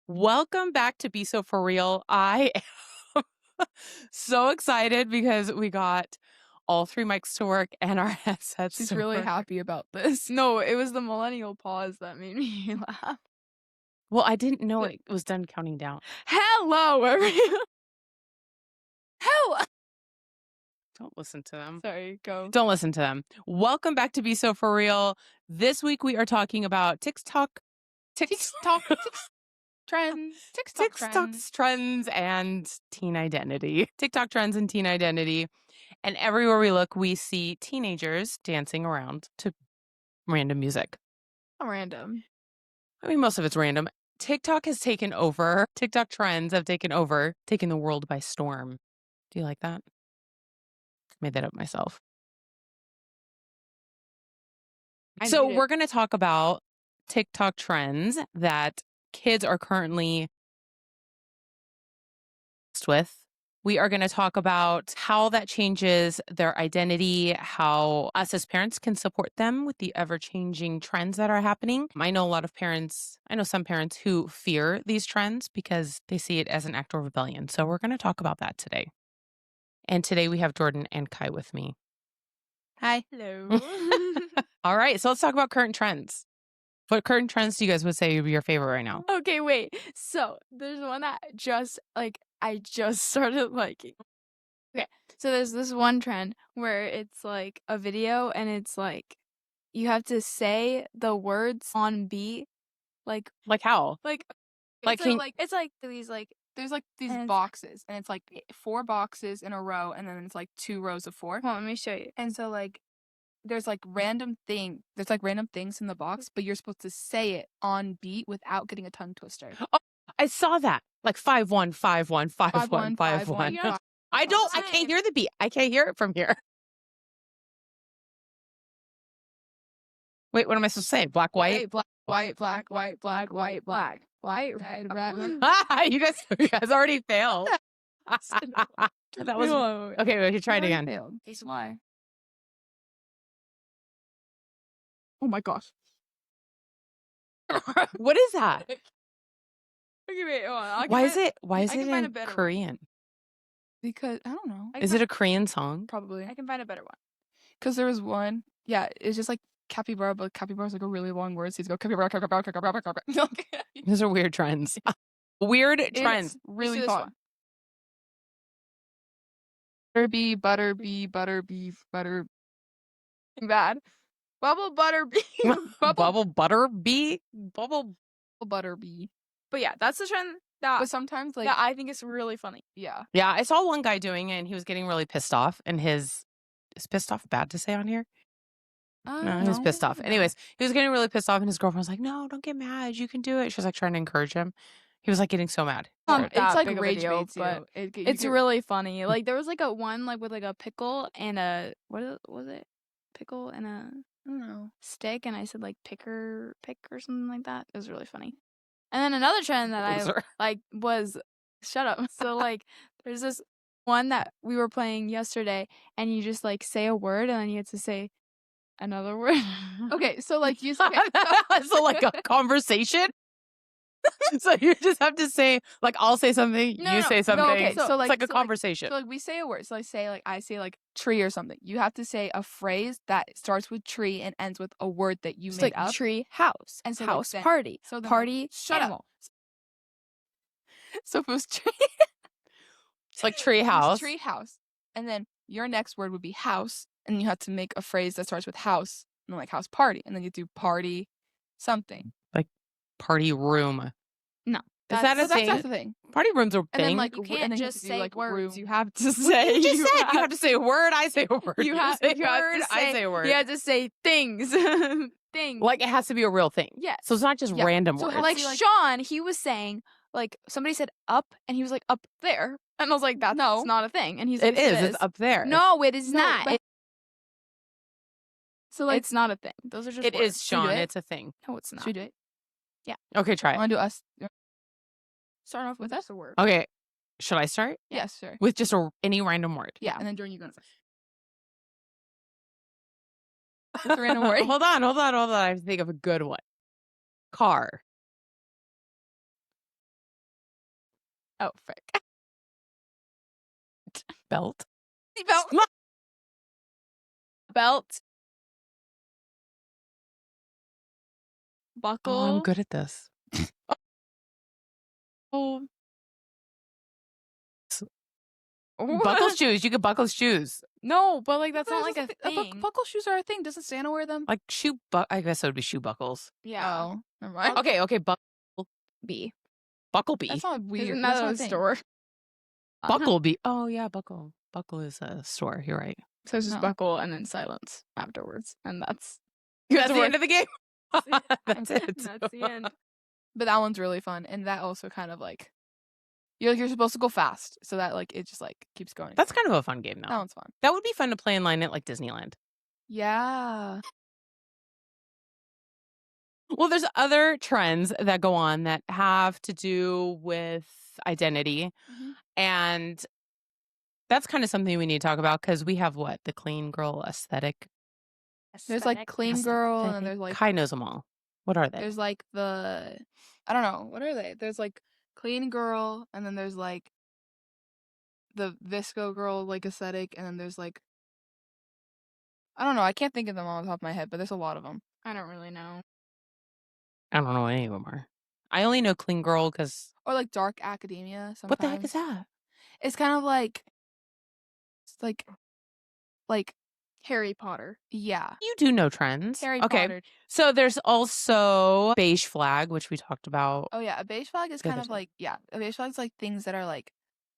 Welcome back to Be So For Real. I am so excited because we got all three mics to work and our headsets She's to really work. happy about this. No, it was the millennial pause that made me laugh. Well, I didn't know it was done counting down. Hello, everyone. Hello. Don't listen to them. Sorry, go. Don't listen to them. Welcome back to Be So For Real. This week we are talking about TikTok Trends. TikTok's trends and teen identity. TikTok trends and teen identity. And everywhere we look, we see teenagers dancing around to random music. Random. I mean, most of it's random. TikTok has taken over. TikTok trends have taken the world by storm. Do you like that? Made that up myself. So we're going to talk about TikTok trends that kids are currently with. We are going to talk about how that changes their identity, how us as parents can support them with the ever-changing trends that are happening. I know some parents who fear these trends because they see it as an act of rebellion. So we're going to talk about that today. And today we have Jordan and Kai with me. Hi. Hello. All right, so let's talk about current trends. What current trends do you guys would say would be your favorite right now? Okay, wait. So there's one that I just started liking. Okay, so there's this one trend where it's like a video and it's like you have to say the words on beat, like how? It's like There's like these And- boxes, and it's like 4 boxes in a row, and then it's like 2 rows of 4. Hold on, let me show you. And so like there's like random things in the box, but you're supposed to say it on beat without getting a tongue twister. Oh, I saw that. Like 5-1, 5-1, 5-1, 5-1. 5-1. You know, I can't hear the beat. I can't hear it from here. Wait, what am I supposed to say? Black, white? black, white, black, white, black, white, black, white, red, red. You guys already failed. That was okay. We can try it again. Failed. It's why. Oh my gosh. What is that? Okay, wait, hold on. Why is it can find a in better one. Korean? Because I don't know. Is it a Korean song? Probably. I can find a better one. Because there was one. Yeah, it's just like capybara, but capybara is like a really long word. So you go capybara, capybara, capybara, capybara. Those are weird trends. Weird trends. Really this fun. one. Butter bee, butter beef, butter. Bad. Bubble butter bee. Bubble butter bee? Bubble. Butter bee. But yeah, that's the trend that, But sometimes like that I think is really funny. yeah. Yeah, I saw one guy doing it and he was getting really pissed off. And is pissed off bad to say on here? No, he was pissed off. Anyways, he was getting really pissed off and his girlfriend was like, no, don't get mad. You can do it. She was like trying to encourage him. He was like getting so mad. It's like big of a rage video, baits, but it's you really funny. Like there was like a one like with like a pickle and a was it? Pickle and a I don't know stick, and I said like pick or something like that. It was really funny. And then another trend that I like was shut up. So like there's this one that we were playing yesterday, and you just like say a word and then you have to say another word. Okay, so like you So like a conversation? So you just have to say, like, I'll say something, you say something. okay, so it's like a conversation. So like we say a word. So I say like tree or something. You have to say a phrase that starts with tree and ends with a word that you It's made like up. tree house And so, house like, then- party So then, party like, shut animal. up. So if it was tree, It's like tree house. tree house, and then your next word would be house, and you have to make a phrase that starts with house, and then like house party, and then you do party something. Like party room. No. Is that a So thing? that's the thing. Party rooms are And then thing. like You and can't then you just have to do, say like, words. room. You have to say. You just said you have to say a word. I say a word. You have say a to word. say, I say a word. You have to say things. Things. Like it has to be a real thing. Yes. So it's not just Yeah. random So words. how- like be like- Sean, he was saying like somebody said up, and he was like up there, and I was like that's No. not a thing, and he's it like is. It's up there. No, it is No, not. but- So like It's not a thing. Those are just It words. is, Should we do Sean. it? It's a thing. No, it's not. should we do it? Okay, try I it. want to do us. Start off with just a word. Okay. Should I start? Yes, sure. With just any random word? Yeah, and then Jordan, you go. What's a random word? Hold on. I have to think of a good one. Car. Oh, frick. Belt. Belt. Belt. Buckle. Oh, I'm good at this. Oh. Buckle shoes. You could buckle shoes. No, but like that's But not like a that's thing. buckle shoes are a thing. Doesn't Santa wear them? Like I guess it would be shoe buckles. Yeah. Oh, never mind. Okay. B. Buckle bee. That's not weird. Isn't That's that not a a thing. store? Buckle bee. Oh yeah, buckle. Buckle is a store. You're right. So it's just No. buckle and then silence afterwards, and that's That's the what- end of the game. That's it. That's the end. But that one's really fun, and that also kind of like you're supposed to go fast, so that like it just like keeps going. That's kind of a fun game, that though. one's fun. That would be fun to play in line at like Disneyland. Yeah. Well, there's other trends that go on that have to do with identity. Mhm. And that's kind of something we need to talk about because we have the clean girl aesthetic. There's like clean girl, and then there's like Kai knows them all. What are they? there's like the I don't know, what are they? There's like clean girl, and then there's like the visco girl like aesthetic, and then there's like I don't know, I can't think of them on the top of my head, but there's a lot of them. I don't really know. I don't know what any of them are. I only know clean girl because Or like dark academia sometimes. what the heck is that? It's kind of like it's like Harry Potter. yeah. You do know trends. Harry okay. Potter. So there's also beige flag, which we talked about. Oh yeah, a beige flag is The kind other of like a beige flag is like things that are like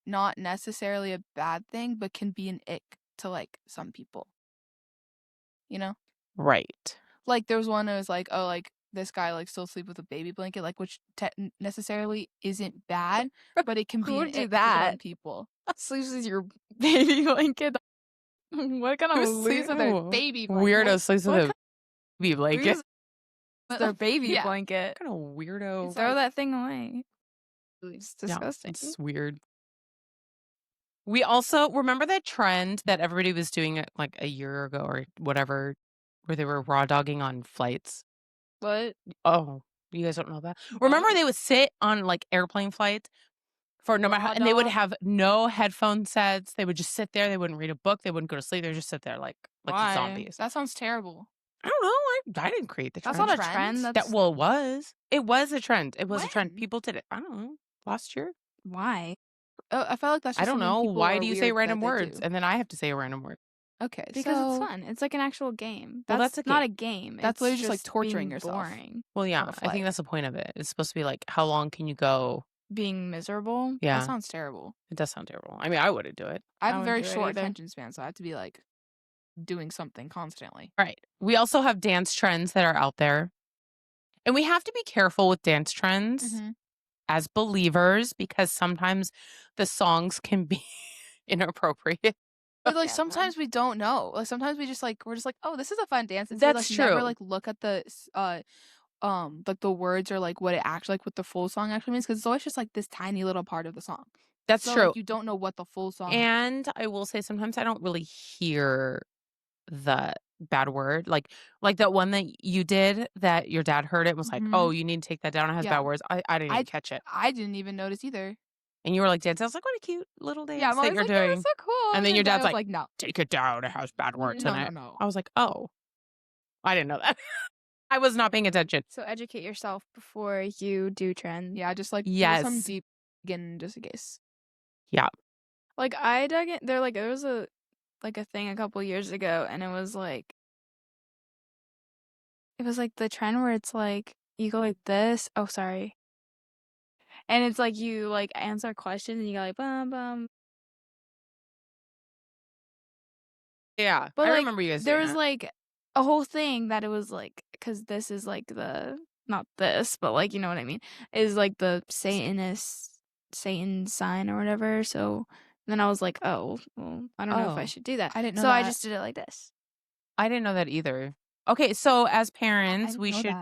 not necessarily a bad thing, but can be an ick to like some people. You know, Right. like there was one that was like, oh, like this guy like still sleep with a baby blanket, like which necessarily isn't bad, but it can be Who an would do ick to some that? people. Sleeps with your baby blanket. What kind of Who sleeps with their Ooh, baby blanket? Weirdo sleeps with what a baby blanket. Who's their baby Yeah. blanket? What kind of weirdo? It's Throw like- that thing away. It's Yeah, disgusting. it's weird. We also remember that trend that everybody was doing like a year ago or whatever, where they were raw dogging on flights. What? Oh, you guys don't know that? Remember they would sit on like airplane flights for no matter how, Raw and they would dog? have no headphone sets. They would just sit there. They wouldn't read a book. They wouldn't go to sleep. They would just sit there like Why? zombies. That sounds terrible. I don't know. I didn't create the trend. That's not a Trends? trend. That- That's It was. It was a trend. It was a trend. When? People did it. I don't know. Last year. why. I feel like that's. I Just don't something know. people Why are do you say weird that random they words? do. And then I have to say a random word. Okay, Because so, it's fun. It's like an actual game. Well, that's a not game. a game. That's It's literally just, like, torturing being yourself. Boring. Well, yeah. a I flight. think that's the point of it. It's supposed to be like, how long can you go? Being miserable. Yeah. That sounds terrible. It does sound terrible. I mean, I wouldn't do it. I have I a wouldn't very do it short either. attention span, so I have to be like doing something constantly. Right. We also have dance trends that are out there. And we have to be careful with dance trends Mm-hmm. as believers because sometimes the songs can be inappropriate. But like Yeah. sometimes we don't know. Like sometimes we're just like, oh, this is a fun dance. And That's like, Never true. like look at the like the words or like what it actually like what the full song actually means because it's always just like this tiny little part of the song. That's So, true. Like, you don't know what the full song. And I will say sometimes I don't really hear the bad word. Like that one that you did that your dad heard it and was like, Mhm. oh, you need to take that down. It has Yeah. bad words. I didn't even catch it. I didn't even notice either. And you were like dancing. I was like, what a cute little dance Yeah, I'm that always you're like, doing. "Oh, so cool. And then your dad dad's was like, no, Take it down. It has bad words no, in no, it. no. I was like, oh, I didn't know that. I was not paying attention. So educate yourself before you do trends. Yeah, just like do some Yes. deep again just in case. Like I dug it. There was a thing a couple years ago, and it was like the trend where it's like you go like this. Oh, sorry. And it's like you like answer questions and you go like bum bum. Yeah. But I like remember you guys there doing was that. like a whole thing that it was like because this is like the not this but like you know what I mean is like the Satan sign or whatever. So then I was like, oh well, I don't know if I Oh. should do that. I didn't know So I that. just did it like this. I didn't know that either. Okay, so as parents, we should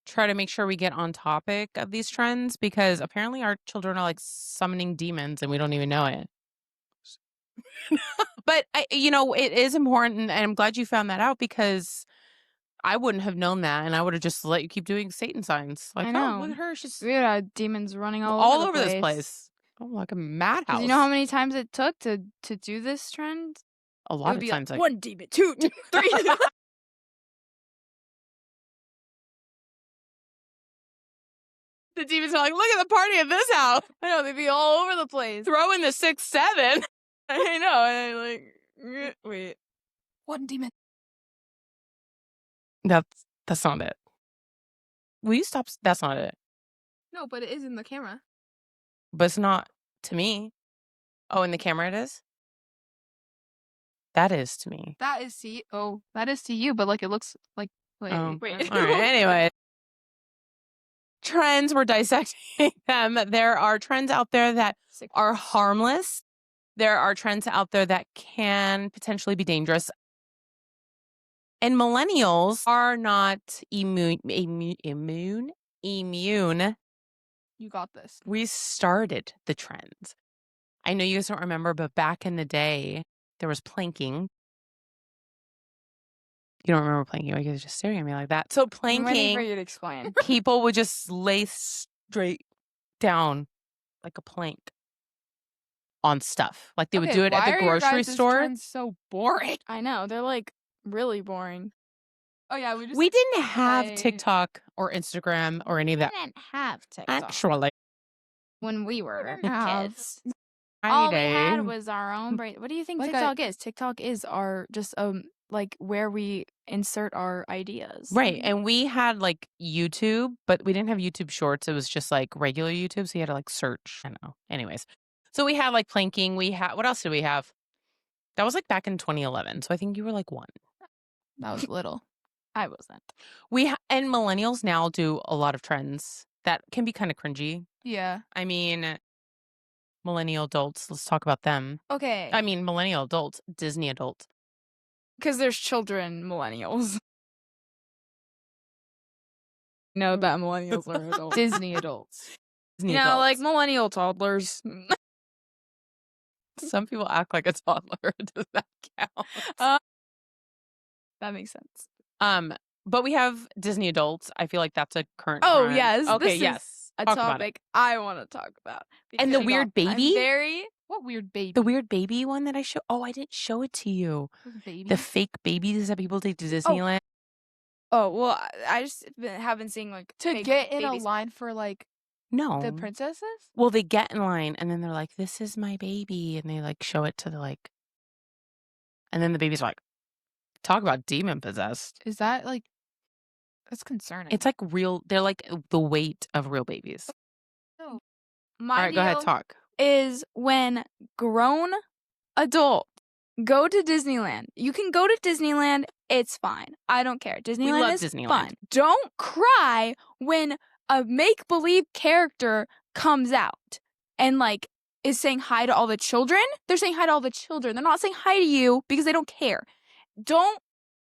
try to make sure we get on topic of these trends because apparently our children are like summoning demons and we don't even know it. But it is important, and I'm glad you found that out because I wouldn't have known that, and I would have just let you keep doing Satan signs. Like, I oh, know. look at her, she's We had demons running all over the this place. I'm like a madhouse. 'Cause you know how many times it took to do this trend? A It lot would of be times, like, like, 1 demon, 2, 3. the demons are like, look at the party at this house. I know, they'd be all over the place. Throw in the 6, 7. I know, and I'm like, wait. 1 demon. That's not it. Will you stop? That's not it. No, but it is in the camera. But it's not to me. Oh, in the camera it is? That is to me. That is to you. Oh, that is to you, but like it looks like. Wait. Oh. Wait. All right. Anyway, trends, we're dissecting them. There are trends out there that are harmless. There are trends out there that can potentially be dangerous. And millennials are not immune. You got this. We started the trends. I know you guys don't remember, but back in the day, there was planking. You don't remember planking? You guys are just staring at me like that. So I'm waiting for planking, you to explain. people would just lay straight down like a plank on stuff. Like they would do it at the grocery store. So boring. I know, they're like really boring. Oh yeah, we just. We didn't have play- TikTok or Instagram or any of that. didn't have TikTok Actually, when we were didn't have. kids. All we Friday. had was our own brain. What do you think Like TikTok is? TikTok is our just like where we insert our ideas. Right. And we had like YouTube, but we didn't have YouTube Shorts. It was just like regular YouTube. So you had to like search. I don't know. Anyways. So we had like planking. We had, what else did we have? That was like back in 2011. So I think you were like 1. That was little. I wasn't. And millennials now do a lot of trends that can be kind of cringy. Yeah. I mean, millennial adults, let's talk about them. Okay. I mean, millennial adults, Disney adults. Because there's children millennials. No, that millennials are adults. Disney adults. Disney You know, like adults. millennial toddlers. Some people act like a toddler. Does that count? That makes sense. But we have Disney adults. I feel like that's a current Oh, trend. yes, Okay, this is yes. A Talk about it. topic I want to talk about. And the because weird baby? I'm What weird baby? The weird baby one that I showed. Oh, I didn't show it to you. baby. The fake babies that people take to Disneyland. Oh, well, I just have been seeing like to fake get in babies. a line for like No. the princesses. Well, they get in line and then they're like, "This is my baby," and they like show it to the like, and then the baby's like, "Talk about demon possessed." Is that like? That's concerning. It's like real. They're like the weight of real babies. My All right, go ahead, deal talk. is when grown adults go to Disneyland. You can go to Disneyland. It's fine. I don't care. Disneyland love is Disneyland. fun. Don't cry when a make-believe character comes out and like is saying hi to all the children. They're saying hi to all the children. They're not saying hi to you because they don't care. Don't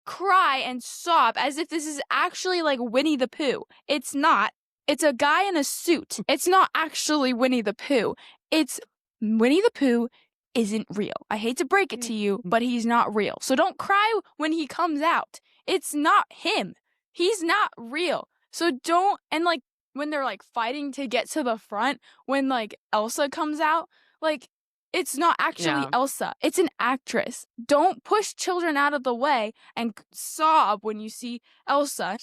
cry and sob as if this is actually like Winnie the Pooh. It's not. It's a guy in a suit. It's not actually Winnie the Pooh. It's Winnie the Pooh isn't real. I hate to break it to you, but he's not real. So don't cry when he comes out. It's not him. He's not real. So don't, and like when they're like fighting to get to the front, when like Elsa comes out, like it's not actually Yeah. Elsa. It's an actress. Don't push children out of the way and sob when you see Elsa.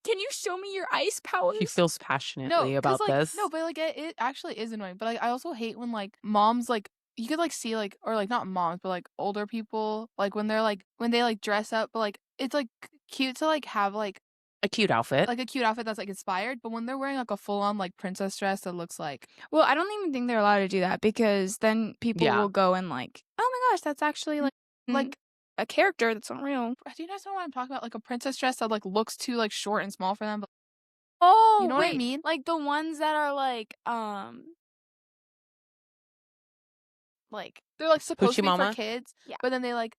Can you show me your ice powers? She feels passionately about like, this. No, but like it actually is annoying. But like I also hate when like moms like you could like see like or like not moms but like older people like when they're like when they like dress up but like it's like cute to like have like A cute outfit. a cute outfit that's like inspired. But when they're wearing like a full on like princess dress that looks like Well, I don't even think they're allowed to do that because then people Yeah. will go and like, oh my gosh, that's actually like a character that's not real. do you guys know what I'm talking about? Like a princess dress that like looks too like short and small for them. But Oh, you know what I wait, mean? like the ones that are like They're like supposed to be Mama? for kids. Yeah. But then they like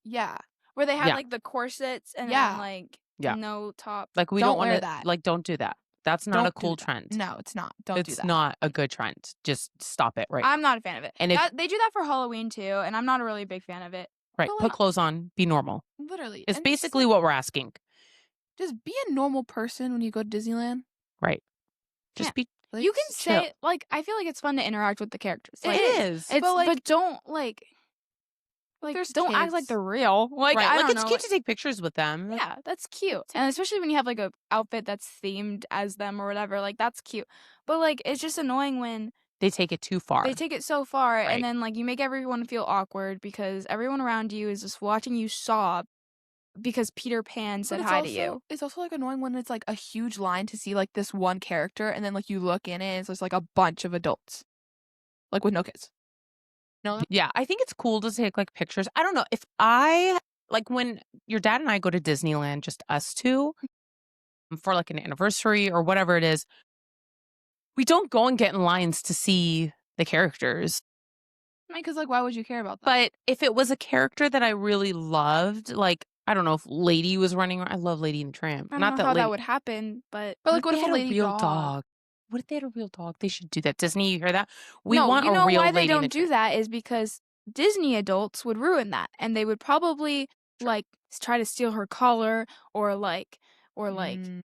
yeah. where they have Yeah. like the corsets and Yeah. then like Yeah. no top. Like we Don't don't want wear to. that. Like don't do that. That's not Don't a do cool that. trend. No, it's not. Don't do It's that. not a good trend. Just stop it right. I'm not a fan of it. And if- They do that for Halloween too, and I'm not a really big fan of it. right. but, Put like- clothes on. Be normal. Literally. It's And basically like, what we're asking. just be a normal person when you go to Disneyland. Right. Just Yeah. be. You can Still. say like I feel like it's fun to interact with the characters. Like, It is. It's But, like- but don't like There's don't act like kids. they're real. Like right. I Like don't it's know. cute to take pictures with them. Yeah, that's cute. And especially when you have like a outfit that's themed as them or whatever, like that's cute. But like it's just annoying when They take it too far. they take it so far Right. and then like you make everyone feel awkward because everyone around you is just watching you sob because Peter Pan said But it's hi also, to you. It's also like annoying when it's like a huge line to see like this one character, and then like you look in it, and it's just like a bunch of adults, like with no kids. No, Yeah, I think it's cool to take like pictures. I don't know if I like when your dad and I go to Disneyland, just us two, for like an anniversary or whatever it is. We don't go and get in lines to see the characters. because like why would you care about that? But if it was a character that I really loved, like I don't know if Lady was running around. I love Lady and the Tramp. I don't Not know that how Lady. that would happen, but But like, what they if a had lady real dog? What if they had a real dog? They should do that. Disney, you hear that? We no, want you a know real why they Lady and the don't do Tramp. that is because Disney adults would ruin that, and they would probably like try to steal her collar or like Mm,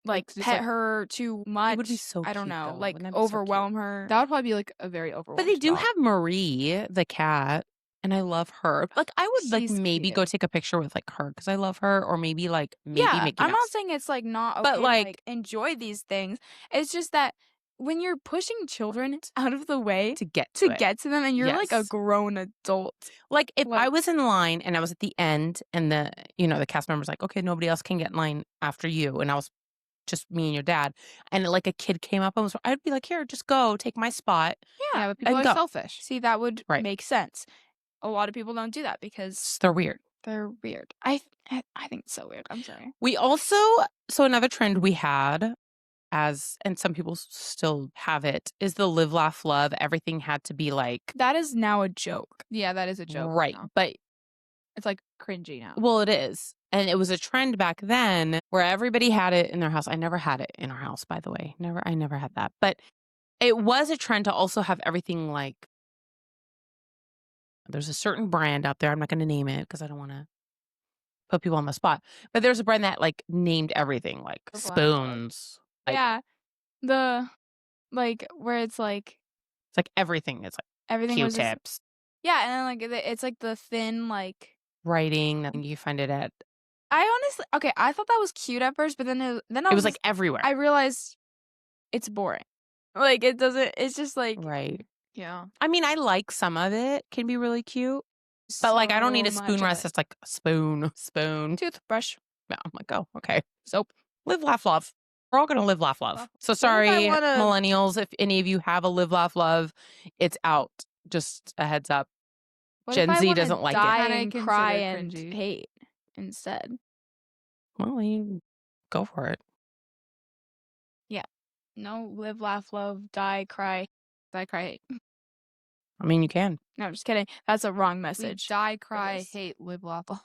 just, pet like- her too much. It would be so I don't cute, know, though. like Wouldn't that be so cute? overwhelm her. that would probably be like a very But overwhelmed. they do dog. have Marie, the cat, and I love her. Like I would like She's maybe cute. go take a picture with like her because I love her, or maybe like maybe yeah, Mickey I'm not Mouse. saying it's like not okay But, to, like- enjoy these things. It's just that when you're pushing children out of the way to get to it. get to them, and you're like a Yes. grown adult. Like if I like- was in line and I was at the end and the cast member's like, okay, nobody else can get in line after you, and I was just me and your dad, and like a kid came up and was, I'd be like, here, just go, take my spot. Yeah, but people and are go. selfish. See, that would Right. make sense. A lot of people don't do that because They're weird. they're weird. I think it's so weird. I'm sorry. We also another trend we had and some people still have it is the live, laugh, love. Everything had to be like That is now a joke. Yeah, that is a joke. right, now. but It's like cringy now. well, it is. And it was a trend back then where everybody had it in their house. I never had it in our house, by the way. I never had that. But it was a trend to also have everything like there's a certain brand out there. I'm not going to name it because I don't want to put people on the spot. But there's a brand that like named everything like Live, laugh, love. spoons. Like, yeah, the where it's like It's like everything. It's like everything was just, Q-tips, yeah, and then like it's like the thin like. writing. You find it at. I honestly I thought that was cute at first, but then I It was was like everywhere. I realized it's boring. Like it doesn't. It's just like right. Yeah. I mean, I like some of it. Can be really cute. But like, I don't need a so much spoon of rest. it. It's like spoon. Toothbrush. Yeah, I'm like, oh, okay. Soap. Live, laugh, love. We're all gonna live, laugh, love. Laugh. So if I sorry, wanna- millennials. If any of you have a live, laugh, love, it's out. Just a heads up. What Gen if I Z wanna doesn't like it. die Kinda and consider cry and cringy. hate instead. Well, you go for it. No, live, laugh, love, die, cry. Die, cry, hate. I mean, you can. No, just kidding. That's a wrong We message. die, cry, this. hate, live, laugh. love.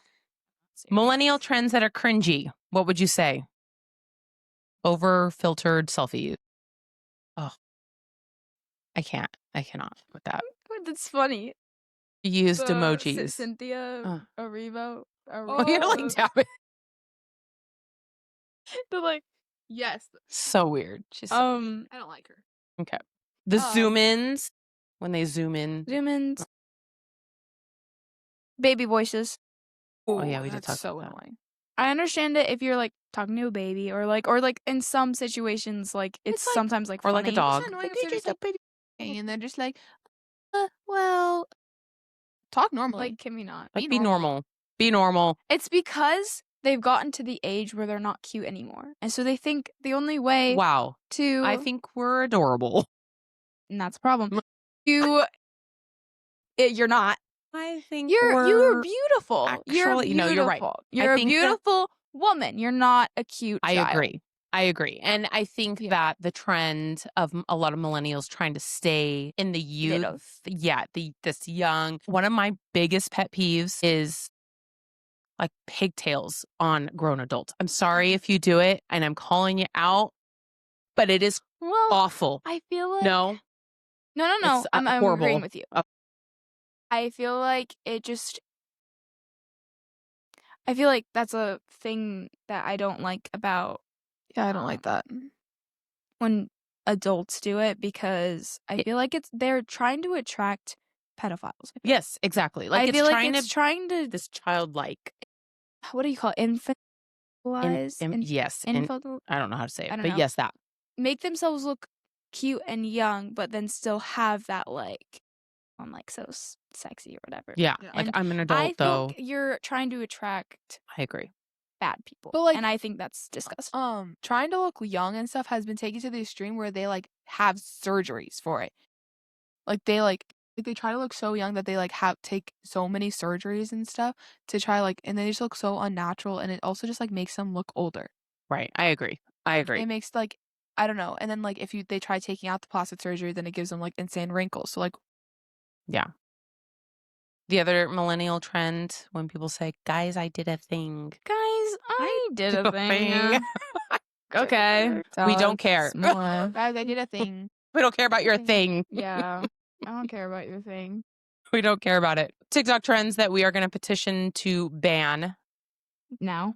Millennial trends that are cringy. What would you say? Over filtered selfies. Oh, I can't. I cannot with that. That's funny. Used The emojis. Cynthia Erivo. Oh, you're like tapping. The like Yes. So weird. She's I don't like her. the um, zoom ins when they zoom in. zoom ins. Baby voices. Oh, yeah, we did That's talk so about that. annoying. I understand it if you're like talking to a baby or like in some situations like it's like- sometimes like or like a funny. dog. It's annoying if they're just like, and they're just like, well, talk normally. Like can we not? Like Be be normal. Be normal. It's because they've gotten to the age where they're not cute anymore. And so they think the only way Wow. to I think we're adorable. and that's a problem. You're not. I think You're beautiful. you're actually- no, you're right. beautiful. You're a think that- beautiful woman. You're not a cute I child. agree. I agree. And I think Yeah. that the trend of a lot of millennials trying to stay in the youth, Little. this young. One of my biggest pet peeves is like pigtails on grown adults. I'm sorry if you do it and I'm calling you out, but it is Well, awful. I feel like No, No. It's, I'm horrible. agreeing with you. Uh, I feel like it just. I feel like that's a thing that I don't like about Yeah, I don't like that. when adults do it because I feel like they're trying to attract pedophiles. Yes, exactly. Like I it's feel like trying it's to trying to this childlike. what do you call it? Infantilize? Yes, and Infantile? I don't know how to say it, I don't but know. yes, that. Make themselves look cute and young, but then still have that like I'm like so sexy or whatever. Yeah, Yeah. like And I'm an adult I though. think you're trying to attract I agree. bad people. But, like, and I think that's disgusting. Trying to look young and stuff has been taken to the extreme where they like have surgeries for it. Like they try to look so young that they like take so many surgeries and stuff to try and they just look so unnatural, and it also just like makes them look older. Right. I agree. It makes I don't know. And then like if they try taking out the plastic surgery, then it gives them like insane wrinkles. So like yeah. The other millennial trend when people say, "Guys, I did a thing." Guys, I did a thing. Okay. We don't care. guys, I did a thing. We don't care about your thing. Yeah. I don't care about your thing. We don't care about it. TikTok trends that we are going to petition to ban Now.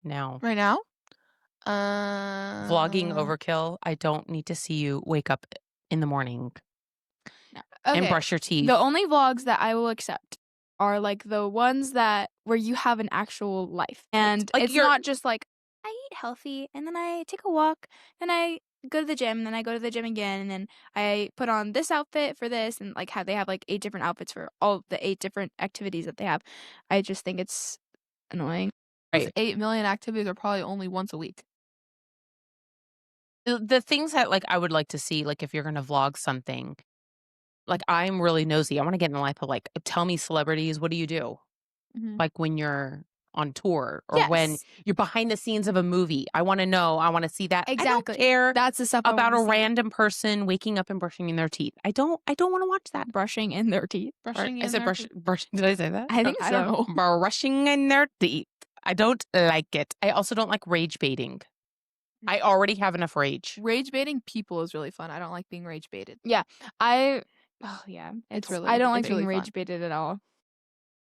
now. Right now? Vlogging overkill. I don't need to see you wake up in the morning and Okay. brush your teeth. The only vlogs that I will accept are like the ones that where you have an actual life. And Like it's you're- not just like I eat healthy and then I take a walk, then I go to the gym, and then I go to the gym again, and then I put on this outfit for this, and like they have like 8 different outfits for all the 8 different activities that they have. I just think it's annoying. Right. 8 million activities are probably only once a week. The things that like I would like to see, like if you're going to vlog something, like I'm really nosy. I want to get in the life of like, tell me celebrities, what do you do? Mhm. Like when you're on tour or when Yes. you're behind the scenes of a movie. I want to know. I want to see that. I Exactly. don't care That's the stuff I about a wanna see. random person waking up and brushing in their teeth. I don't want to watch that. Brushing in their teeth. Brushing I in said their brushing. Did I say that? I think I don't so. know. Brushing in their teeth. I don't like it. I also don't like rage baiting. I already have enough rage. Rage baiting people is really fun. I don't like being rage baited. Oh yeah, It's really I don't like it's really being fun. rage baited at all.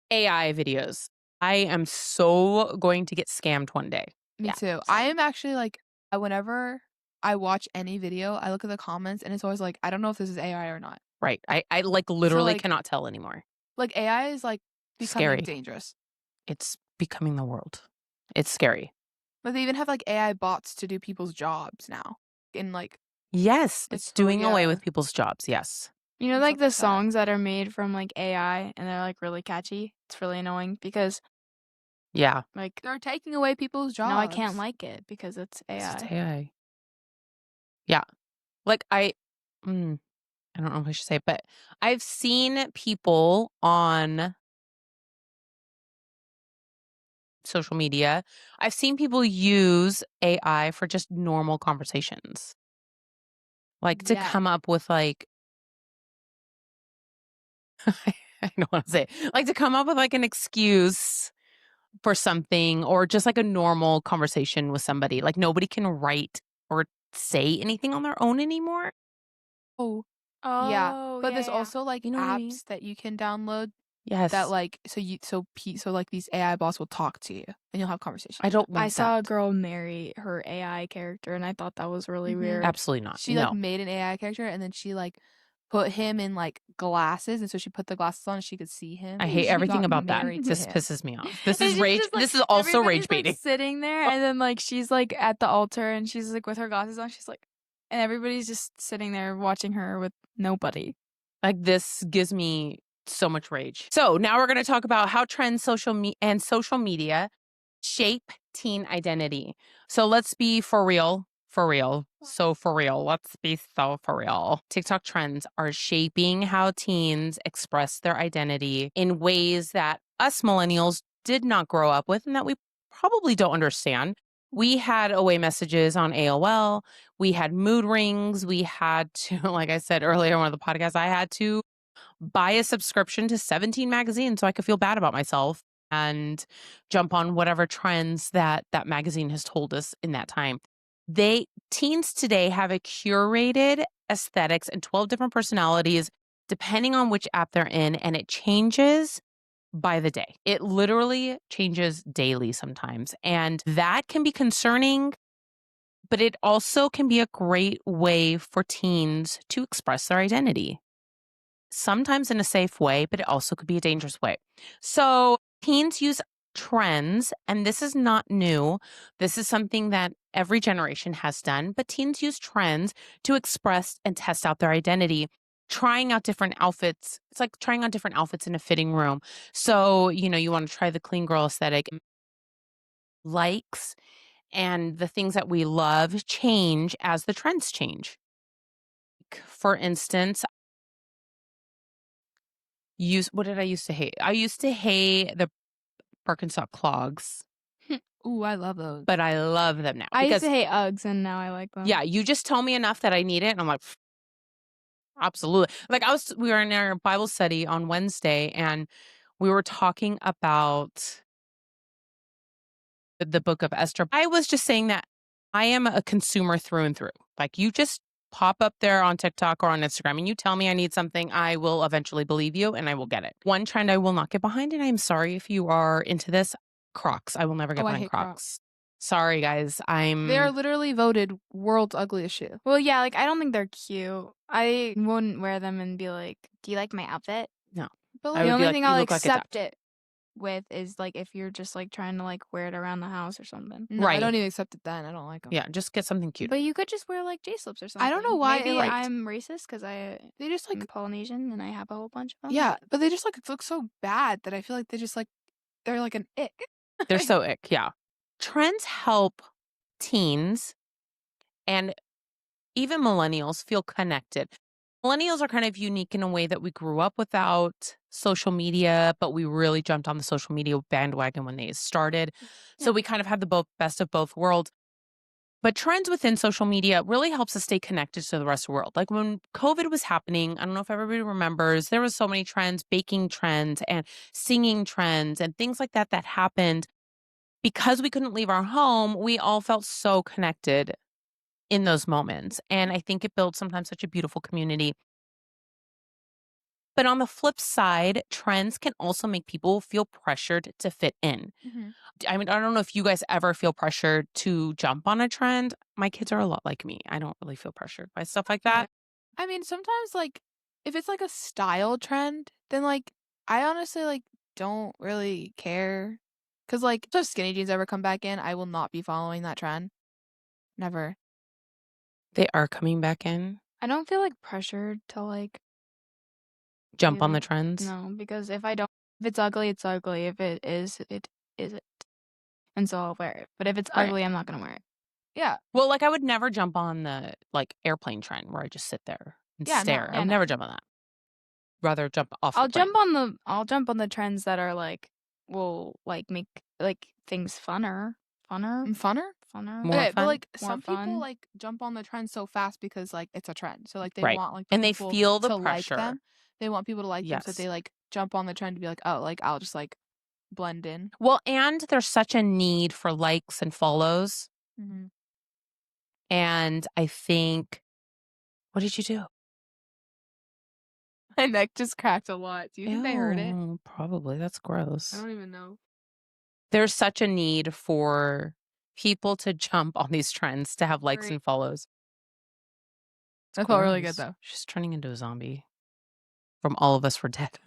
AI videos. I am so going to get scammed one day. Me Yeah, too. I am actually whenever I watch any video, I look at the comments and it's always like, I don't know if this is AI or not. Right. I like literally like- cannot tell anymore. Like AI is like becoming Scary. dangerous. It's becoming the world. It's scary. Like they even have like AI bots to do people's jobs now. In like Yes. Like, It's doing away yeah. with people's jobs. Yes. You know, and like stuff the like that. songs that are made from like AI and they're like really catchy. It's really annoying because Yeah. like they're taking away people's jobs. now I can't like it because it's It's just AI. AI. Yeah. Like I don't know if I should say it, but I've seen people on social media. I've seen people use AI for just normal conversations. Like to Yeah. come up with like I don't want to say it. Like to come up with like an excuse for something or just like a normal conversation with somebody. Like nobody can write or say anything on their own anymore. Oh, Oh yeah. But there's yeah. also like You know what I apps mean? that you can download Yes. that like so like these AI bots will talk to you and you'll have conversations. I don't want I saw a that. girl marry her AI character and I thought that was really Mhm. weird. Absolutely not. She no. like made an AI character and then she like put him in like glasses, and so she put the glasses on and she could see him. I and hate she everything got about that. married to This him. pisses me off. This And is she's rage. just, like, This is also rage everybody's, baiting. like, sitting there, and then like she's like at the altar, and she's like with her glasses on. She's like, and everybody's just sitting there watching her with nobody. Like this gives me so much rage. So now we're going to talk about how trends social media shape teen identity. So let's be for real. For real. So for real. Let's be so for real. TikTok trends are shaping how teens express their identity in ways that us millennials did not grow up with and that we probably don't understand. We had away messages on AOL. We had mood rings. We had to, like I said earlier in one of the podcasts, I had to buy a subscription to 17 magazines so I could feel bad about myself and jump on whatever trends that magazine has told us in that time. Teens today have a curated aesthetics and 12 different personalities depending on which app they're in, and it changes by the day. It literally changes daily sometimes, and that can be concerning, but it also can be a great way for teens to express their identity. Sometimes in a safe way, but it also could be a dangerous way. So teens use trends, and this is not new. This is something that every generation has done, but teens use trends to express and test out their identity. Trying out different outfits. It's like trying on different outfits in a fitting room. So, you want to try the clean girl aesthetic. Likes and the things that we love change as the trends change. For instance, what did I used to hate? I used to hate the Birkenstock clogs, Ooh, I love those. but I love them now. I used because, to hate Uggs, and now I like them. yeah, you just tell me enough that I need it, and I'm like, absolutely. Like we were in our Bible study on Wednesday, and we were talking about the book of Esther. I was just saying that I am a consumer through and through. Like, you just pop up there on TikTok or on Instagram and you tell me I need something, I will eventually believe you and I will get it. One trend I will not get behind, and I'm sorry if you are into this, Crocs. I will never get Oh, I behind hate Crocs. Crocs. Sorry, guys. They are literally voted world's ugliest shoe. Well, yeah, like I don't think they're cute. I wouldn't wear them and be like, "Do you like my outfit?" No. But I like, would The be only like, thing "You I'll look like a duck." accept it with is like if you're just like trying to like wear it around the house or something. no, I Right. don't even accept it then. I don't like them. Yeah, just get something cute. But you could just wear like J-slips or something. I don't know why it, Maybe like- I'm racist because They just like I'm Polynesian and I have a whole bunch of them. yeah, but they just like look so bad that I feel like they just like they're like an ick. They're so ick, yeah. Trends help teens and even millennials feel connected. Millennials are kind of unique in a way that we grew up without social media, but we really jumped on the social media bandwagon when they started. So Yeah. we kind of had the best of both worlds. But trends within social media really helps us stay connected to the rest of the world. Like when COVID was happening, I don't know if everybody remembers, there was so many trends, baking trends and singing trends and things like that that happened. Because we couldn't leave our home, we all felt so connected in those moments. And I think it builds sometimes such a beautiful community. But on the flip side, trends can also make people feel pressured to fit in. I mean, I don't know if you guys ever feel pressured to jump on a trend. My kids are a lot like me. I don't really feel pressured by stuff like that. I mean, sometimes like if it's like a style trend, then like I honestly like don't really care. Cause like if skinny jeans ever come back in, I will not be following that trend. Never. They are coming back in. I don't feel like pressured to like Jump on the do- trends. No, because if it's ugly, it's ugly. If it is, it is it. And so I'll wear it. But if it's Right. ugly, I'm not gonna wear it. Yeah. Well, like I would never jump on the like airplane trend where I just sit there and Yeah, no. stare. I Yeah, would no. never jump on that. Rather jump off. I'll the plane. jump on the trends that are like will like make like things funner. Funner? More Okay, fun? but like More some fun. people like jump on the trend so fast because like it's a trend. So like they Right. want like And they people feel the to pressure. like them. They want people to like them, so Yes. they like jump on the trend to be like, oh, like I'll just like blend in. Well, and there's such a need for likes and follows. Mm-hmm. And I think, what did you do? My neck just cracked a lot. Do you think they heard it? Ew, probably. That's gross. I don't even know. There's such a need for people to jump on these trends to have likes Right. and follows. That felt really Gross. good though. She's turning into a zombie. From All of Us Were Dead.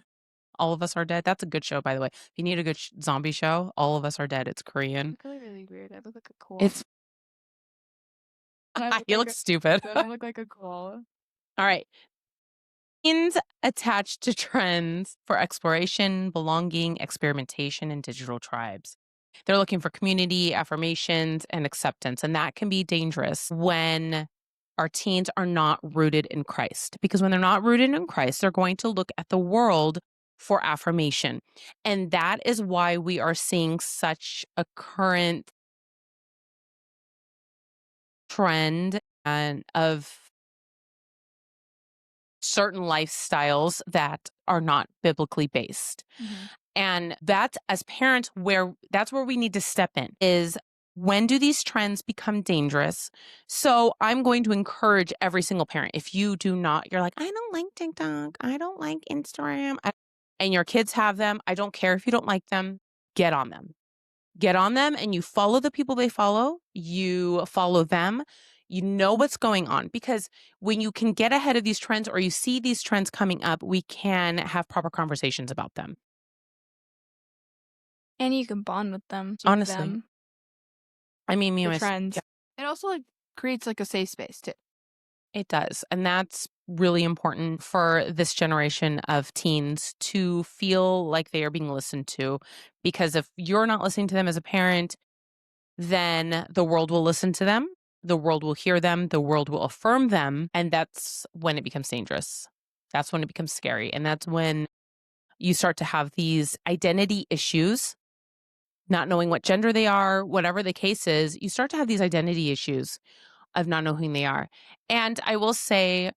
All of Us Are Dead. That's a good show, by the way. If you need a good zombie show, All of Us Are Dead. It's Korean. Really, really weird. I look like a koala. It's I look you like look stupid. I look like a koala. All right. Teens attached to trends for exploration, belonging, experimentation, and digital tribes. They're looking for community, affirmations, and acceptance. And that can be dangerous when our teens are not rooted in Christ. Because when they're not rooted in Christ, they're going to look at the world for affirmation. And that is why we are seeing such a current trend and of certain lifestyles that are not biblically based. And that's, as parents, that's where we need to step in, is when do these trends become dangerous? So I'm going to encourage every single parent. If you do not, you're like, I don't like TikTok, I don't like Instagram, and your kids have them, I don't care if you don't like them, get on them. get on them and you follow the people they follow, you follow them, you know what's going on. Because when you can get ahead of these trends or you see these trends coming up, we can have proper conversations about them. And you can bond with them. Give Honestly. them I mean, me the and my trends. It also like creates like a safe space too. It does. And that's really important for this generation of teens to feel like they are being listened to. Because if you're not listening to them as a parent, then the world will listen to them. The world will hear them. The world will affirm them. And that's when it becomes dangerous. That's when it becomes scary. And that's when you start to have these identity issues, not knowing what gender they are, whatever the case is. You start to have these identity issues of not knowing who they are. And I will say,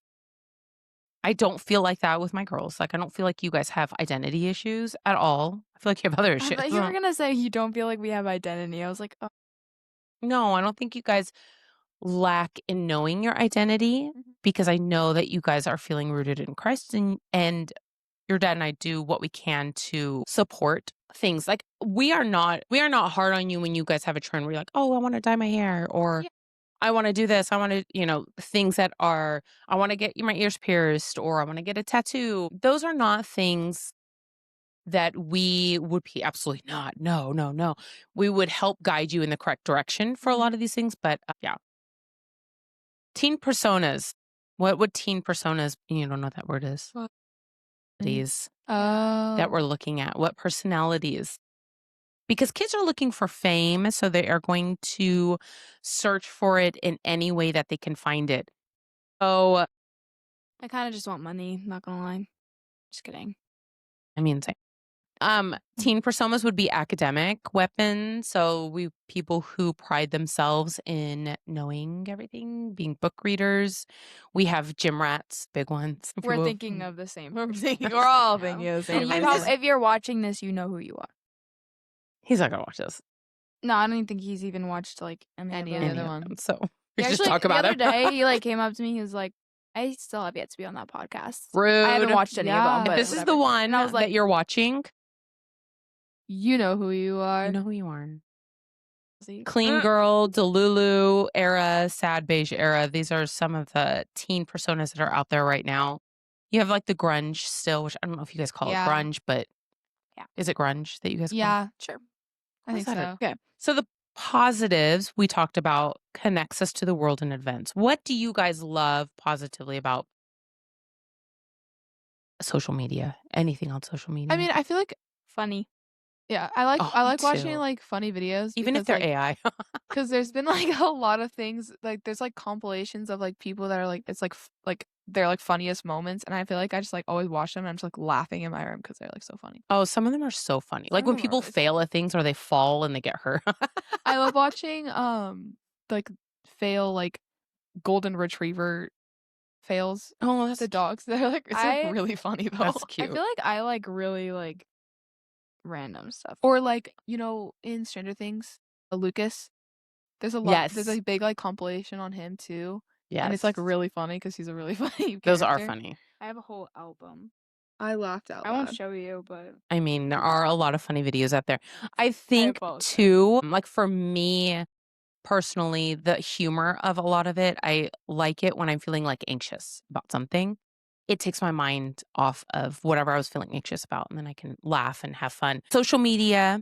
I don't feel like that with my girls. Like, I don't feel like you guys have identity issues at all. I feel like you have other I issues. thought you were gonna say you don't feel like we have identity. I was like, oh. No, I don't think you guys lack in knowing your identity because I know that you guys are feeling rooted in Christ and your dad and I do what we can to support things. Like we are not hard on you when you guys have a trend where you're like, oh, I want to dye my hair or I want to do this. I want to, things that are, I want to get my ears pierced or I want to get a tattoo. Those are not things that we would be absolutely not. No, no, no. We would help guide you in the correct direction for a lot of these things. But yeah. Teen personas. What would teen personas, you don't know what that word is? What? These Oh. that we're looking at. What personalities? Because kids are looking for fame, so they are going to search for it in any way that they can find it. So, I kind of just want money, not gonna lie. Just kidding. I mean, teen personas would be academic weapons. So people who pride themselves in knowing everything, being book readers. We have gym rats, big ones. We're People- thinking of the same. We're all thinking of the And same. you person. if you're watching this, you know who you are. He's not gonna watch this. No, I don't even think he's even watched like Any of of them. the Any other of one. them. So we He should just actually- talk about the it. other day, he like came up to me. He was like, "I still have yet to be on that podcast. Rude. I haven't watched any of Yeah. them, but This is whatever." the one And I was like, that you're watching. You know who you are. You know who you are. "See?" Clean girl, Delulu era, sad beige era. These are some of the teen personas that are out there right now. You have like the grunge still, which I don't know if you guys call Yeah. it grunge, but Yeah. is it grunge that you guys call it? Yeah, Sure. I think Is that so. it? Okay. So the positives we talked about connects us to the world and events. What do you guys love positively about social media? Anything on social media? I mean, I feel like Funny. yeah, I like Oh, I me like watching too. like funny videos even if because, they're like, AI. because there's been like a lot of things like there's like compilations of like people that are like it's like like their like funniest moments, and I feel like I just like always watch them and I'm just like laughing in my room because they're like so funny. Oh, some of them are so funny. Like Some when of them are people really fail at things or they fall and they get hurt. I love watching like fail like golden retriever fails. Oh, that's The dogs they're like it's like I- really funny though. That's cute. I feel like I like really like random stuff. Or like in Stranger Things, Lucas. There's a lot. There's Yes. a big like compilation on him too. Yes. And it's like really funny because he's a really funny Those are character. funny. I have a whole album. I laughed out I won't loud. show you, but I mean, there are a lot of funny videos out there. I think both. too, like for me personally, the humor of a lot of it, I like it when I'm feeling like anxious about something. It takes my mind off of whatever I was feeling anxious about, and then I can laugh and have fun. Social media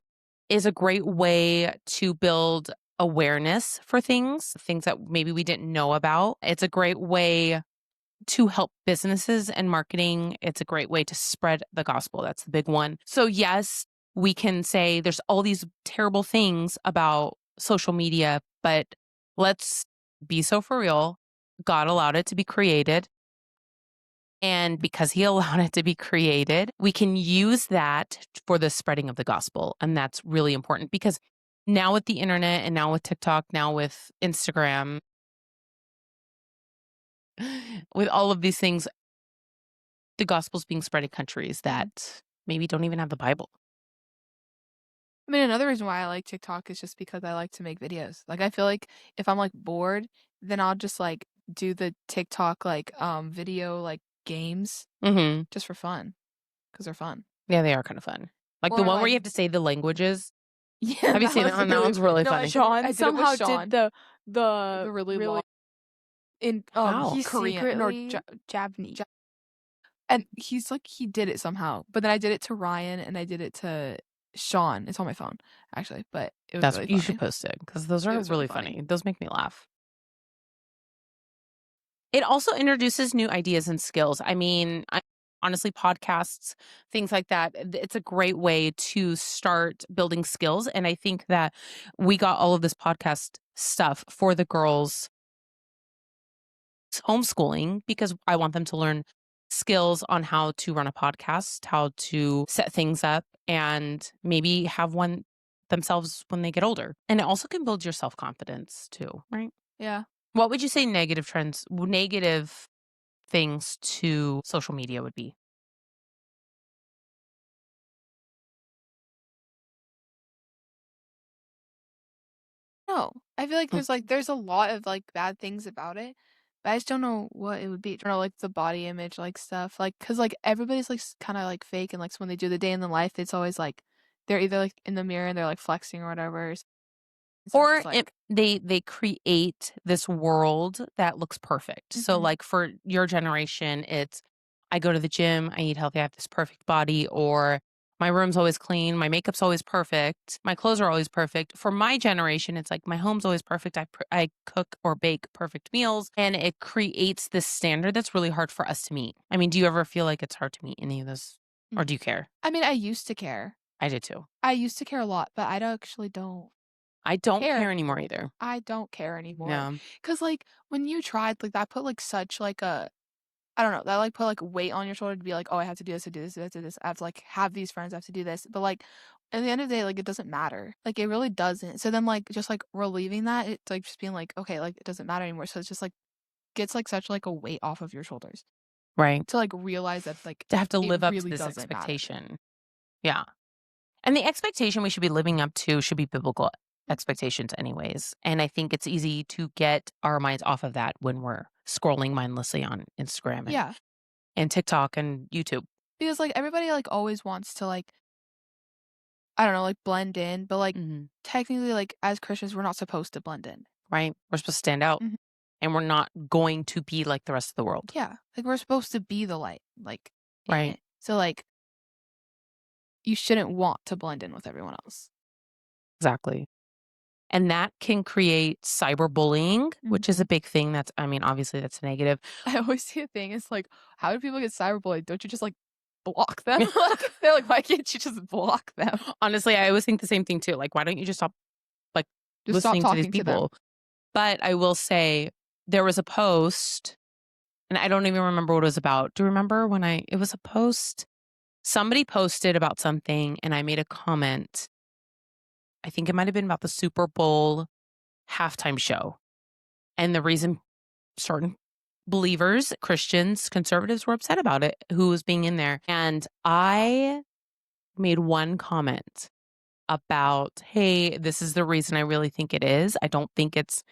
is a great way to build awareness for things that maybe we didn't know about. It's a great way to help businesses and marketing. It's a great way to spread the gospel. That's the big one. So yes, we can say there's all these terrible things about social media, but let's be so for real. God allowed it to be created. And because he allowed it to be created, we can use that for the spreading of the gospel. And that's really important because now with the internet and now with TikTok, now with Instagram, with all of these things, the gospel's being spread in countries that maybe don't even have the Bible. I mean, another reason why I like TikTok is just because I like to make videos. Like I feel like if I'm like bored, then I'll just like do the TikTok like video like games Mm-hmm. just for fun because they're fun. Yeah, they are kind of fun. Like Or, the one where like- you have to say the languages. Yeah, Have you seen was that one? That one's really no, funny. I Sean did it with somehow Sean. did the really really long in How? he's Korean or secretly Japanese. and he's like he did it somehow. But then I did it to Ryan and I did it to Sean. It's on my phone actually, but it was That's really you should funny. post it because those It are was really really funny. funny. Those make me laugh. It also introduces new ideas and skills. I mean, honestly, podcasts, things like that, it's a great way to start building skills. And I think that we got all of this podcast stuff for the girls homeschooling because I want them to learn skills on how to run a podcast, how to set things up, and maybe have one themselves when they get older. And it also can build your self confidence too, right? Yeah. What would you say negative things to social media would be? No. I feel like Mm. there's a lot of like bad things about it, but I just don't know what it would be. I don't know, like the body image like stuff. Like cuz like everybody's like kind of like fake and like so when they do the day in the life, it's always like they're either like in the mirror and they're like flexing or whatever. So it's Or just like they create this world that looks perfect. So Mhm. like for your generation, it's I go to the gym, I eat healthy, I have this perfect body, or my room's always clean, my makeup's always perfect, my clothes are always perfect. For my generation, it's like my home's always perfect. I cook or bake perfect meals, and it creates this standard that's really hard for us to meet. I mean, do you ever feel like it's hard to meet any of those, or do you care? I mean, I used to care. I did too. I used to care a lot, but I actually don't I don't care care anymore either. I don't care anymore. Yeah. Cause like when you tried, like that put like such like a I don't know, that like put like weight on your shoulder to be like, oh, I have to do this, to do this, to do this, to do this. I have to like have these friends, I have to do this. But like at the end of the day, like it doesn't matter. Like it really doesn't. So then like just like relieving that, it's like just being like, okay, like it doesn't matter anymore. So it's just like gets like such like a weight off of your shoulders Right. to like realize that like To have to it live up to really this doesn't matter. expectation. Yeah. And the expectation we should be living up to should be biblical expectations, anyways. And I think it's easy to get our minds off of that when we're scrolling mindlessly on Instagram Yeah. and TikTok and YouTube. Because like everybody like always wants to like I don't know, like blend in, but like hmm technically like as Christians we're not supposed to blend in. Right? We're supposed to stand out Mhm. and we're not going to be like the rest of the world. Yeah. Like we're supposed to be the light, like in Right. it. So like you shouldn't want to blend in with everyone else. Exactly. And that can create cyberbullying, which is a big thing. That's, I mean, obviously that's negative. I always see a thing, it's like, how do people get cyberbullied? Don't you just like block them? Like they're like, why can't you just block them? Honestly, I always think the same thing too. Like, why don't you just stop like Just stop listening to these talking to them. people? But I will say there was a post, and I don't even remember what it was about. Do you remember when it was a post? Somebody posted about something, and I made a comment. I think it might have been about the Super Bowl halftime show. And the reason certain believers, Christians, conservatives were upset about it, who was being in there. And I made one comment about, hey, this is the reason I really think it is. I don't think it's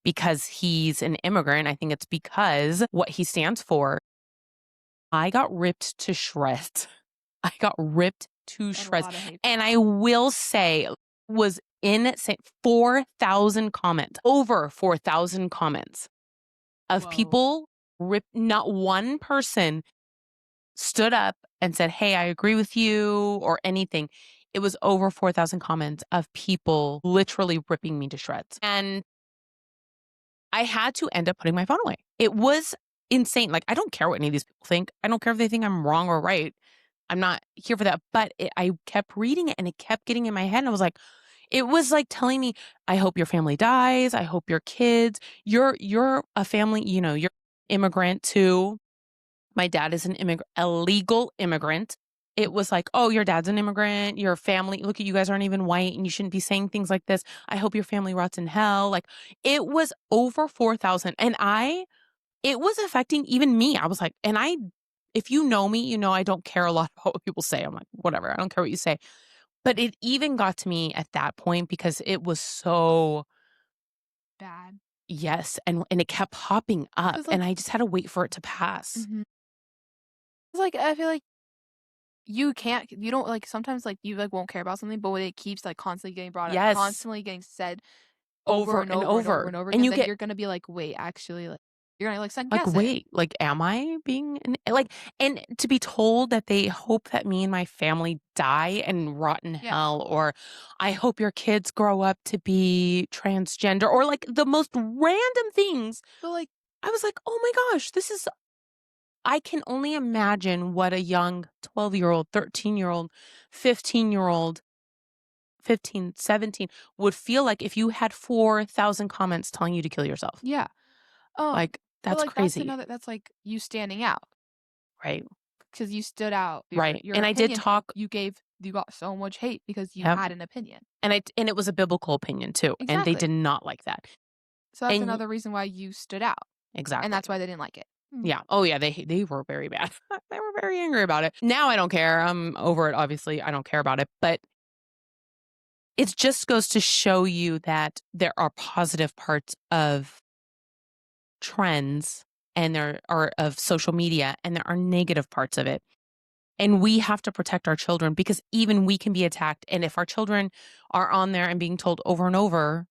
because he's an immigrant. I think it's because what he stands for. I got ripped to shreds. I got ripped to shreds. And I will say, was in 4,000 comments, over 4,000 comments of people not one person stood up and said, hey, I agree with you or anything. It was over 4,000 comments of people literally ripping me to shreds. And I had to end up putting my phone away. It was insane. Like, I don't care what any of these people think. I don't care if they think I'm wrong or right. I'm not here for that. But I kept reading it and it kept getting in my head. And I was like, it was like telling me, I hope your family dies. I hope your kids, you're a family, you're immigrant too. My dad is a legal immigrant. It was like, oh, your dad's an immigrant. Your family, look at you guys aren't even white and you shouldn't be saying things like this. I hope your family rots in hell. Like it was over 4,000. And it was affecting even me. I was like, if you know me, I don't care a lot about what people say. I'm like, whatever. I don't care what you say. But it even got to me at that point because it was so bad. yes. And it kept popping up Like, and I just had to wait for it to pass. It's like, I feel like you don't like sometimes like you like won't care about something, but when it keeps like constantly getting brought up, Yes. constantly getting said Over over and and over and over over. and over And again, you then get you're gonna be like, wait, actually, like you're gonna like second like, guess it. wait, like, am I being like, and to be told that they hope that me and my family die and rot in Yeah. hell, or I hope your kids grow up to be transgender, or like the most random things. But like, I was like, oh my gosh, I can only imagine what a young 12-year-old, 13-year-old, 15-year-old, 15, 17 would feel like if you had 4,000 comments telling you to kill yourself. yeah. Like, But that's like crazy, that's like you standing out right? because you stood out. Right. Your And I did opinion, talk, you got so much hate because you yep. had an opinion. And it was a biblical opinion too. And they Exactly. did not like that. So that's And another reason why you stood out, exactly. and that's why they didn't like it. Yeah. Oh yeah, they were very bad. They were very angry about it. Now I don't care. I'm over it, obviously. I don't care about it. But it just goes to show you that there are positive parts of trends and there are of social media and there are negative parts of it. And we have to protect our children because even we can be attacked. And if our children are on there and being told over and over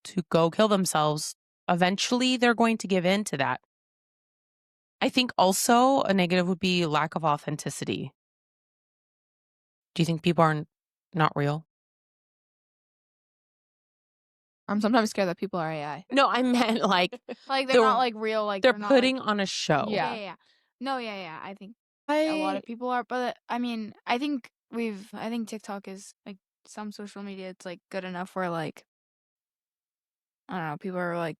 to go kill themselves, eventually they're going to give in to that. I think also a negative would be lack of authenticity. Do you think people are not real? I'm sometimes scared that people are AI. No, I meant like Like they're not like real. Like they're not, putting like, on a show. yeah. No, yeah. I think a lot of people are, but I mean, I think TikTok is like some social media. It's like good enough where like I don't know, people are like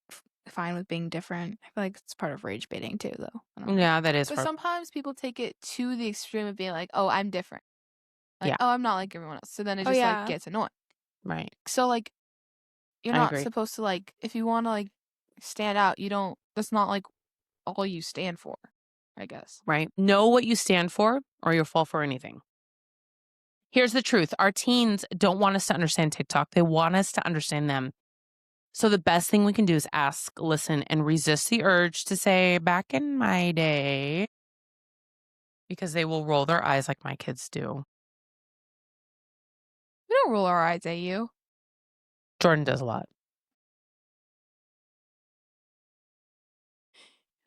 fine with being different. I feel like it's part of rage baiting too, though. I don't know. Yeah, that is. But sometimes people take it to the extreme of being like, "Oh, I'm different." Like, Yeah. "Oh, I'm not like everyone else." So then it Oh, just yeah. like gets annoying. Right. So like, you're I not agree. supposed to like if you want to like stand out. You don't. That's not like all you stand for. I guess. Right. Know what you stand for or you'll fall for anything. Here's the truth. Our teens don't want us to understand TikTok. They want us to understand them. So the best thing we can do is ask, listen, and resist the urge to say, back in my day, because they will roll their eyes like my kids do. We don't roll our eyes at you. Jordan does a lot.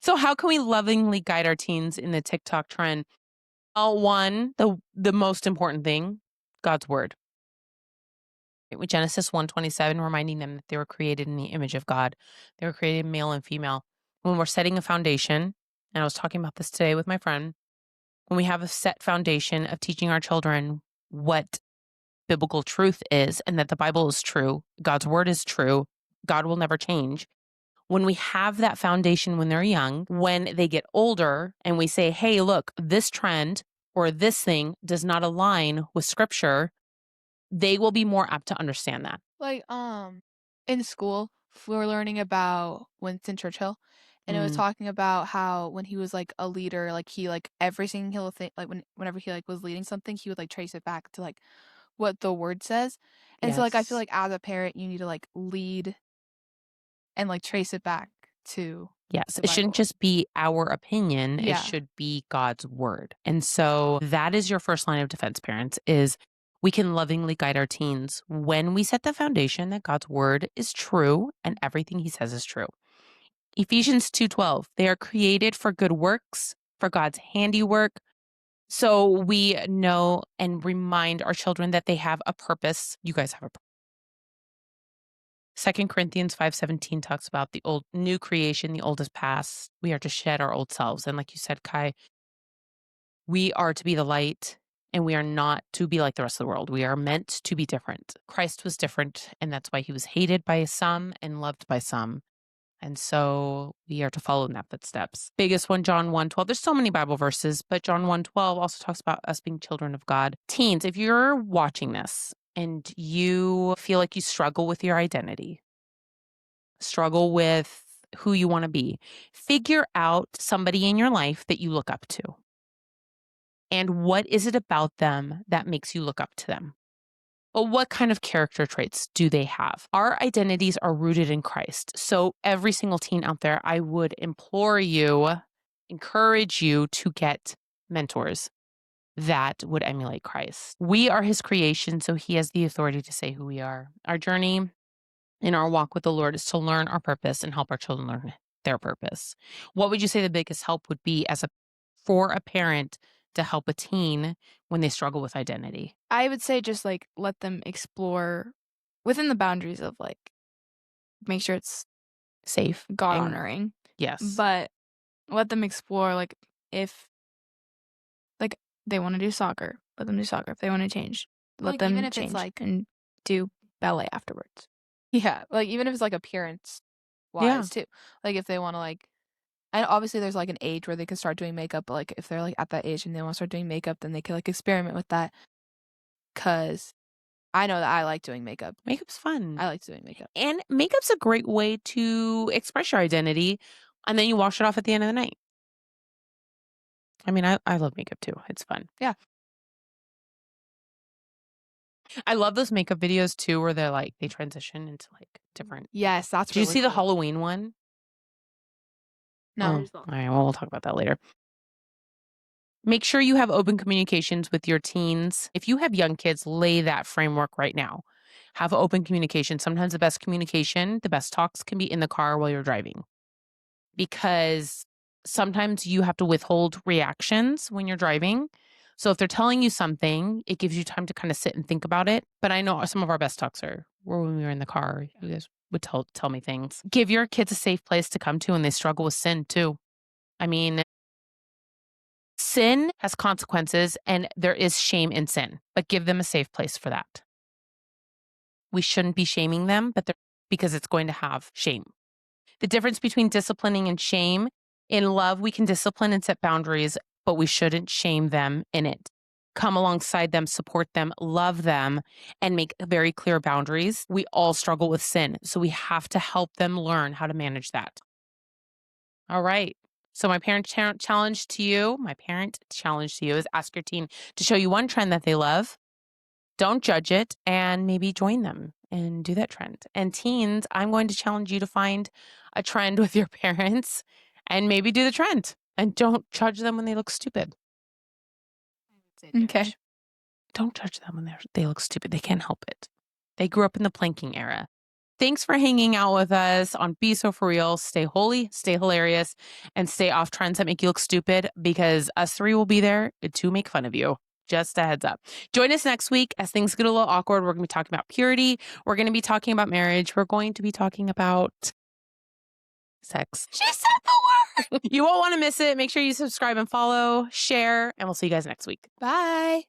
So how can we lovingly guide our teens in the TikTok trend? One, the most important thing, God's word. With Genesis 1:27, reminding them that they were created in the image of God. They were created male and female. When we're setting a foundation, and I was talking about this today with my friend, when we have a set foundation of teaching our children what biblical truth is and that the Bible is true, God's word is true, God will never change. When we have that foundation when they're young, when they get older and we say, hey, look, this trend or this thing does not align with scripture, they will be more apt to understand that. Like in school, we were learning about Winston Churchill, and it was talking about how when he was like a leader, like he like every single thing, like whenever he like was leading something, he would like trace it back to like what the word says. And so like I feel Yes. like as a parent, you need to like lead and like trace it back to Yes, the it shouldn't Bible. just be our opinion. Yeah. It should be God's word. And so that is your first line of defense, parents, is we can lovingly guide our teens when we set the foundation that God's word is true and everything he says is true. Ephesians 2:12, they are created for good works, for God's handiwork. So we know and remind our children that they have a purpose. You guys have a purpose. 2 Corinthians 5:17 talks about the old new creation, the old is past. We are to shed our old selves. And like you said, Kai, we are to be the light and we are not to be like the rest of the world. We are meant to be different. Christ was different, and that's why he was hated by some and loved by some. And so we are to follow in that footsteps. Biggest one, John 1:12. There's so many Bible verses, but John 1:12 also talks about us being children of God. Teens, if you're watching this and you feel like you struggle with your identity, struggle with who you want to be, figure out somebody in your life that you look up to. And what is it about them that makes you look up to them? Well, what kind of character traits do they have? Our identities are rooted in Christ. So every single teen out there, I would implore you, encourage you to get mentors. that would emulate Christ. We are his creation, so he has the authority to say who we are. Our journey in our walk with the Lord is to learn our purpose and help our children learn their purpose. What would you say the biggest help would be for a parent to help a teen when they struggle with identity? I would say just like let them explore within the boundaries of like make sure it's Safe. God and- honoring, Yes. but let them explore like if like they want to do soccer, let them do soccer. If they want to change, let Like, them even if it's, change like- and do ballet afterwards. Yeah, like even if it's like appearance wise Yeah. too. Like if they want to like, and obviously there's like an age where they can start doing makeup, but like if they're like at that age and they want to start doing makeup, then they can like experiment with that. Cause I know that I like doing makeup. Makeup's fun. I like doing makeup. And makeup's a great way to express your identity, and then you wash it off at the end of the night. I mean, I love makeup too. It's fun. Yeah. I love those makeup videos too, where they're like, they transition into like different. Yes, that's. Did you really see the cool. Halloween one? No. Oh, all right. Well, we'll talk about that later. Make sure you have open communications with your teens. If you have young kids, lay that framework right now. Have open communication. Sometimes the best communication, the best talks can be in the car while you're driving. Because sometimes you have to withhold reactions when you're driving. So if they're telling you something, it gives you time to kind of sit and think about it. But I know some of our best talks were when we were in the car. You guys would tell me things. Give your kids a safe place to come to when they struggle with sin too. I mean, sin has consequences and there is shame in sin, but give them a safe place for that. We shouldn't be shaming them, because it's going to have shame. The difference between disciplining and shame: in love, we can discipline and set boundaries, but we shouldn't shame them in it. Come alongside them, support them, love them, and make very clear boundaries. We all struggle with sin, so we have to help them learn how to manage that. All right. So my parent challenge to you is ask your teen to show you one trend that they love. Don't judge it, and maybe join them and do that trend. And teens, I'm going to challenge you to find a trend with your parents and maybe do the trend. And don't judge them when they look stupid. Okay. Don't judge them when they look stupid. They can't help it. They grew up in the planking era. Thanks for hanging out with us on Be So For Real. Stay holy, stay hilarious, and stay off trends that make you look stupid, because us three will be there to make fun of you. Just a heads up. Join us next week as things get a little awkward. We're going to be talking about purity. We're going to be talking about marriage. We're going to be talking about sex. She said the word. You won't want to miss it. Make sure you subscribe and follow, share, and we'll see you guys next week. Bye.